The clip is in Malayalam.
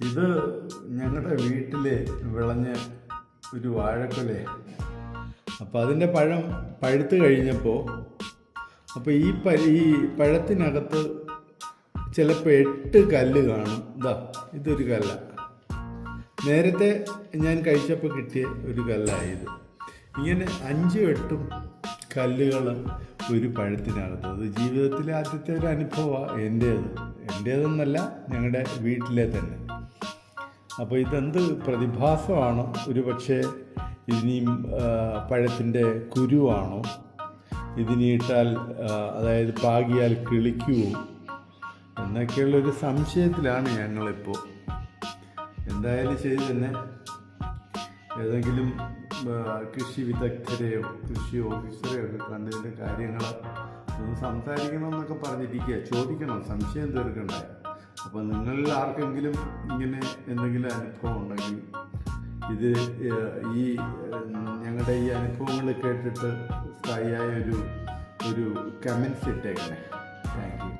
ഇത് ഞങ്ങളുടെ വീട്ടിൽ വിളഞ്ഞ ഒരു വാഴക്കൊലയാണ്. അപ്പോൾ അതിൻ്റെ പഴം പഴുത്ത് കഴിഞ്ഞപ്പോൾ അപ്പോൾ ഈ പഴത്തിനകത്ത് ചിലപ്പോൾ 8 കല്ല് കാണും. ഇതൊരു കല്ല. നേരത്തെ ഞാൻ കഴിച്ചപ്പോൾ കിട്ടിയ ഒരു കല്ലായത്. ഇങ്ങനെ 5ഉം 8ഉം കല്ലുകൾ ഒരു പഴത്തിനകത്ത്. അത് ജീവിതത്തിലെ ആദ്യത്തെ ഒരു അനുഭവമാണ് എൻ്റേതെന്നല്ല, ഞങ്ങളുടെ വീട്ടിലെ തന്നെ. അപ്പോൾ ഇതെന്ത് പ്രതിഭാസമാണോ, ഒരു പക്ഷേ ഇനിയും പഴത്തിൻ്റെ കുരുവാണോ, ഇതിനിട്ടാൽ അതായത് പാകിയാൽ കിളിക്കുമോ എന്നൊക്കെയുള്ളൊരു സംശയത്തിലാണ് ഞങ്ങളിപ്പോൾ. എന്തായാലും ശരി തന്നെ, ഏതെങ്കിലും കൃഷി വിദഗ്ധരെയോ കൃഷി ഓഫീസറെയോ ഒക്കെ കണ്ടതിൻ്റെ കാര്യങ്ങൾ ഒന്ന് സംസാരിക്കണമെന്നൊക്കെ പറഞ്ഞിരിക്കുക. ചോദിക്കണം, സംശയം തീർക്കണ്ടേ. അപ്പോൾ നിങ്ങളിൽ ആർക്കെങ്കിലും ഇങ്ങനെ എന്തെങ്കിലും അനുഭവം ഉണ്ടെങ്കിൽ ഇത് ഞങ്ങളുടെ ഈ അനുഭവങ്ങൾ കേട്ടിട്ട് സ്ഥായിയായ ഒരു കമൻസ് ഇട്ടേക്കണേ. Thank you.